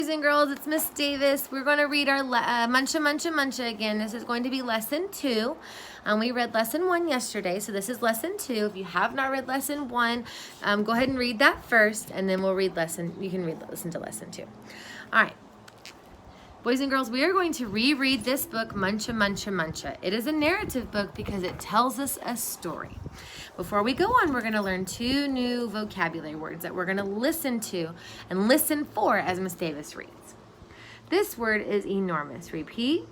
Boys and girls, it's Miss Davis. We're going to read our Muncha, Muncha, Muncha again. This is going to be lesson 2. We read lesson 1 yesterday, so this is lesson 2. If you have not read lesson 1, go ahead and read that first, and then we'll read you can listen to lesson 2. All right. Boys and girls, we are going to reread this book, Muncha, Muncha, Muncha. It is a narrative book because it tells us a story. Before we go on, we're going to learn 2 new vocabulary words that we're going to listen to and listen for as Miss Davis reads. This word is enormous. Repeat.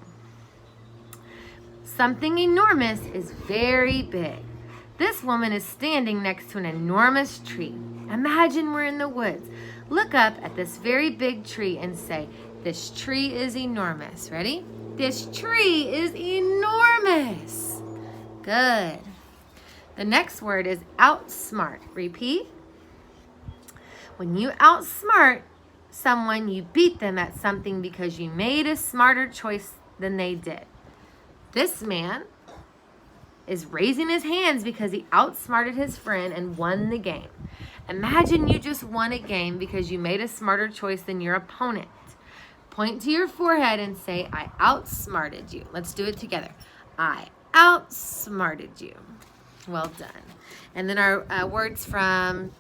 Something enormous is very big. This woman is standing next to an enormous tree. Imagine we're in the woods. Look up at this very big tree and say, "This tree is enormous." Ready? This tree is enormous. Good. The next word is outsmart. Repeat. When you outsmart someone, you beat them at something because you made a smarter choice than they did. This man is raising his hands because he outsmarted his friend and won the game. Imagine you just won a game because you made a smarter choice than your opponent. Point to your forehead and say, "I outsmarted you." Let's do it together. I outsmarted you. Well done. And then our words from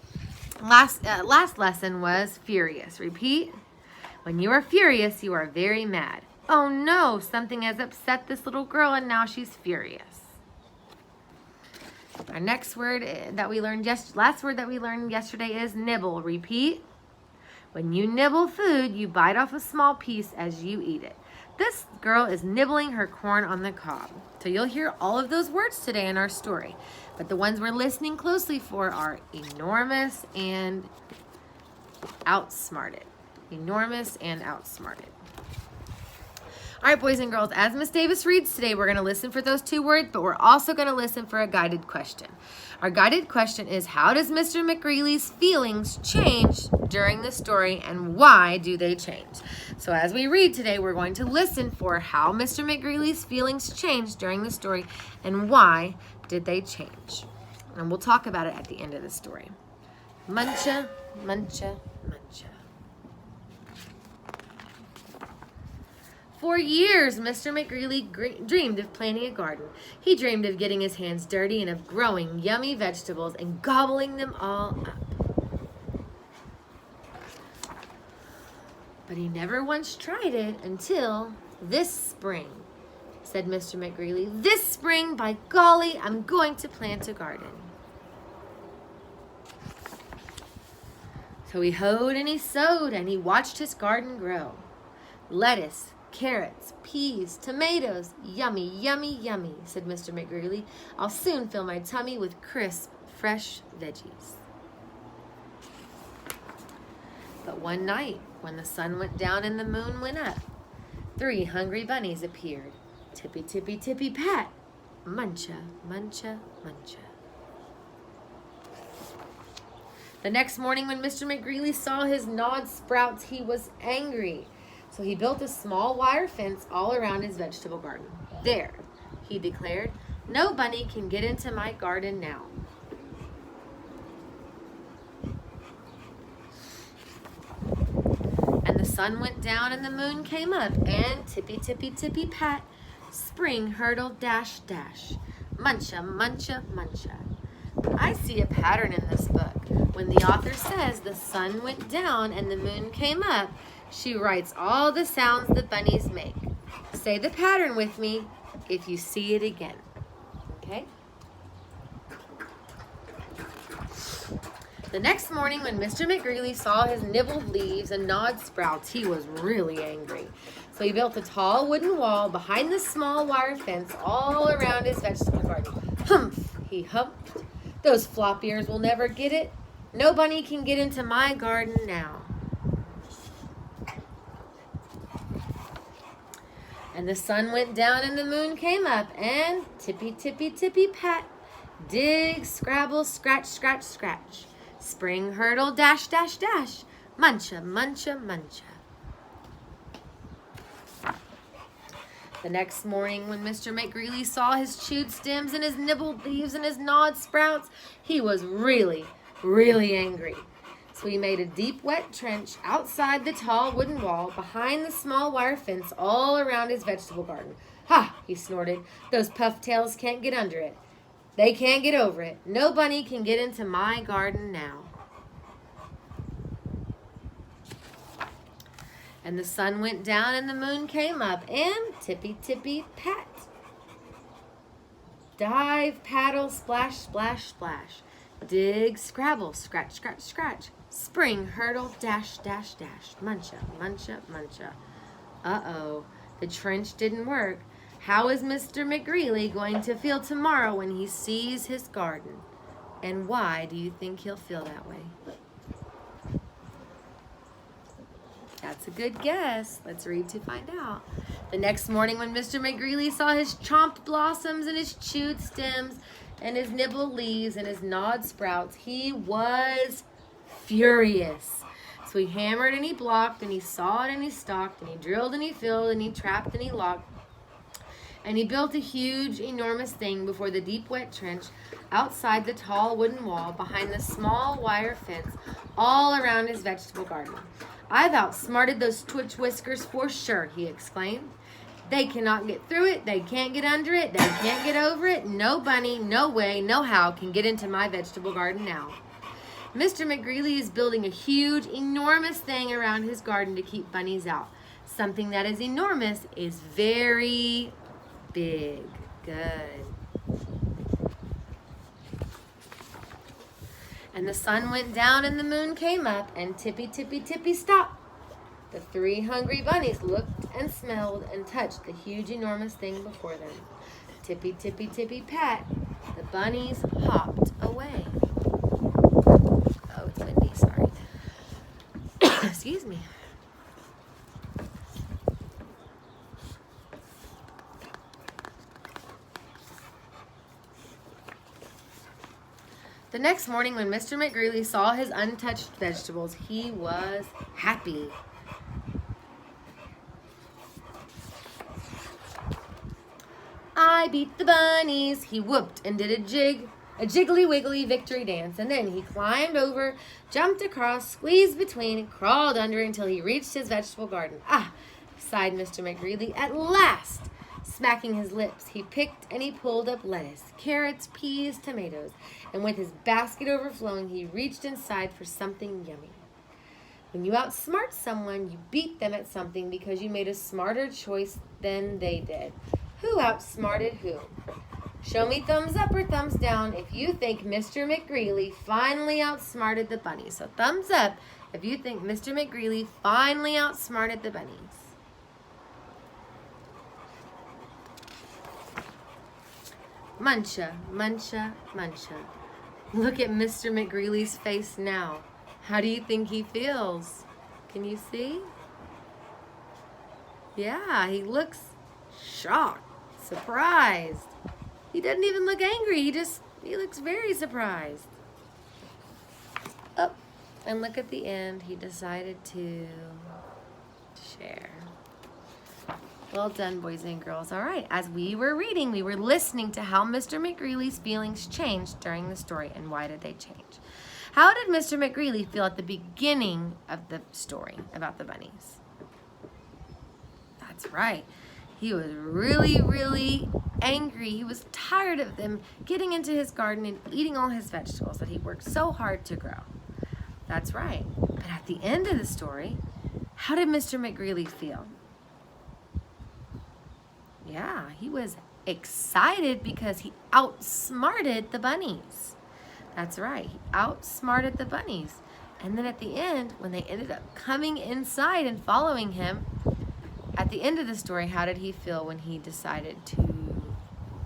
last lesson was furious. Repeat. When you are furious, you are very mad. Oh no, something has upset this little girl and now she's furious. Our next word that we learned last word that we learned yesterday is nibble. Repeat. When you nibble food, you bite off a small piece as you eat it. This girl is nibbling her corn on the cob. So you'll hear all of those words today in our story. But the ones we're listening closely for are enormous and outsmarted. Enormous and outsmarted. All right, boys and girls, as Miss Davis reads today, we're going to listen for those 2 words, but we're also going to listen for a guided question. Our guided question is, how does Mr. McGreely's feelings change during the story, and why do they change? So as we read today, we're going to listen for how Mr. McGreely's feelings changed during the story, and why did they change? And we'll talk about it at the end of the story. Muncha, Muncha, Muncha. For years, Mr. McGreely dreamed of planting a garden. He dreamed of getting his hands dirty and of growing yummy vegetables and gobbling them all up. But he never once tried it until this spring, said Mr. McGreely. This spring, by golly, I'm going to plant a garden. So he hoed and he sowed and he watched his garden grow. Lettuce, carrots, peas, tomatoes, yummy, yummy, yummy, said Mr. McGreely. I'll soon fill my tummy with crisp, fresh veggies. But one night, when the sun went down and the moon went up, 3 hungry bunnies appeared. Tippy, tippy, tippy, pat. Muncha, muncha, muncha. The next morning when Mr. McGreely saw his gnawed sprouts, he was angry. So he built a small wire fence all around his vegetable garden. There, he declared, no bunny can get into my garden now. And the sun went down and the moon came up, and tippy, tippy, tippy, pat, spring hurtled, dash, dash, muncha, muncha, muncha. I see a pattern in this book. When the author says the sun went down and the moon came up, she writes all the sounds the bunnies make. Say the pattern with me if you see it again. Okay? The next morning when Mr. McGreely saw his nibbled leaves and gnawed sprouts, he was really angry. So he built a tall wooden wall behind the small wire fence all around his vegetable garden. Humph, he humped. Those flop ears will never get it. No bunny can get into my garden now. And the sun went down and the moon came up, and tippy, tippy, tippy, pat, dig, scrabble, scratch, scratch, scratch, spring hurdle, dash, dash, dash, muncha, muncha, muncha. The next morning when Mr. McGreely saw his chewed stems and his nibbled leaves and his gnawed sprouts, he was really, really angry. So he made a deep, wet trench outside the tall wooden wall, behind the small wire fence, all around his vegetable garden. Ha! He snorted. Those pufftails can't get under it. They can't get over it. No bunny can get into my garden now. And the sun went down and the moon came up, and tippy-tippy-pat. Dive, paddle, splash, splash, splash. Dig, scrabble, scratch, scratch, scratch. Spring, hurdle, dash, dash, dash. Muncha, muncha, muncha. Uh-oh, the trench didn't work. How is Mr. McGreely going to feel tomorrow when he sees his garden? And why do you think he'll feel that way? That's a good guess. Let's read to find out. The next morning when Mr. McGreely saw his chomped blossoms and his chewed stems and his nibbled leaves and his gnawed sprouts, he was furious. So he hammered and he blocked and he sawed and he stalked and he drilled and he filled and he trapped and he locked. And he built a huge, enormous thing before the deep, wet trench, outside the tall wooden wall, behind the small wire fence, all around his vegetable garden. I've outsmarted those twitch whiskers for sure, he exclaimed. They cannot get through it. They can't get under it. They can't get over it. No bunny, no way, no how can get into my vegetable garden now. Mr. McGreely is building a huge, enormous thing around his garden to keep bunnies out. Something that is enormous is very big. Good. And the sun went down and the moon came up, and tippy, tippy, tippy, stop. The three hungry bunnies looked and smelled and touched the huge, enormous thing before them. Tippy, tippy, tippy, pat. The bunnies hopped away. Oh, it's windy, sorry. Excuse me. The next morning when Mr. McGreely saw his untouched vegetables, he was happy. I beat the bunnies, he whooped and did a jiggly wiggly victory dance, and then he climbed over, jumped across, squeezed between, crawled under until he reached his vegetable garden. Ah, sighed Mr. McGreely, at last! Smacking his lips, he picked and he pulled up lettuce, carrots, peas, tomatoes, and with his basket overflowing, he reached inside for something yummy. When you outsmart someone, you beat them at something because you made a smarter choice than they did. Who outsmarted who? Show me thumbs up or thumbs down if you think Mr. McGreely finally outsmarted the bunnies. So thumbs up if you think Mr. McGreely finally outsmarted the bunnies. Muncha, muncha, muncha. Look at Mr. McGreely's face now. How do you think he feels? Can you see? Yeah, he looks shocked, surprised. He doesn't even look angry. He looks very surprised. Oh, and look at the end. He decided to share. Well done, boys and girls. All right, as we were reading, we were listening to how Mr. McGreely's feelings changed during the story, and why did they change? How did Mr. McGreely feel at the beginning of the story about the bunnies? That's right. He was really, really angry. He was tired of them getting into his garden and eating all his vegetables that he worked so hard to grow. That's right. But at the end of the story, how did Mr. McGreely feel? Yeah, he was excited because he outsmarted the bunnies. That's right, he outsmarted the bunnies. And then at the end, when they ended up coming inside and following him, at the end of the story, how did he feel when he decided to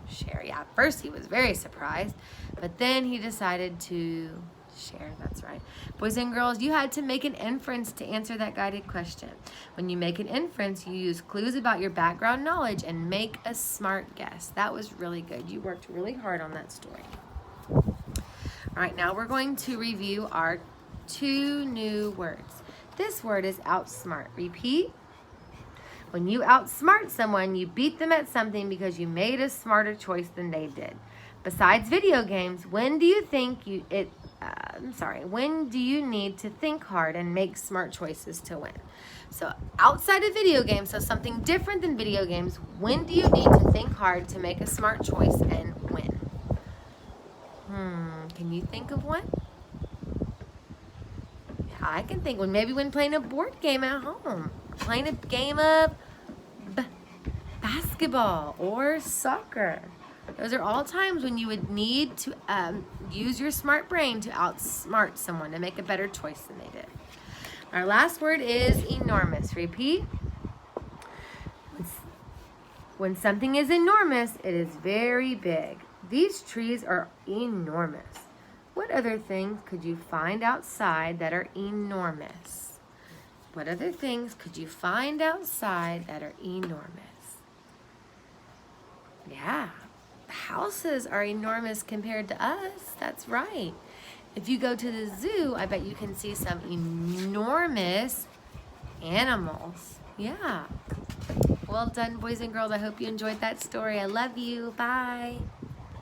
share? Yeah, at first he was very surprised, but then he decided to share. That's right. Boys and girls, you had to make an inference to answer that guided question. When you make an inference, you use clues about your background knowledge and make a smart guess. That was really good. You worked really hard on that story. All right, now we're going to review our 2 new words. This word is outsmart. Repeat. When you outsmart someone, you beat them at something because you made a smarter choice than they did. Besides video games, when do you think when do you need to think hard and make smart choices to win? So outside of video games, so something different than video games, when do you need to think hard to make a smart choice and win? Can you think of one? Yeah, I can think when playing a board game at home, playing a game of basketball or soccer. Those are all times when you would need to use your smart brain to outsmart someone to make a better choice than they did. Our last word is enormous. Repeat. When something is enormous, it is very big. These trees are enormous. What other things could you find outside that are enormous? What other things could you find outside that are enormous? Yeah, houses are enormous compared to us. That's right. If you go to the zoo, I bet you can see some enormous animals. Yeah. Well done, boys and girls. I hope you enjoyed that story. I love you. Bye.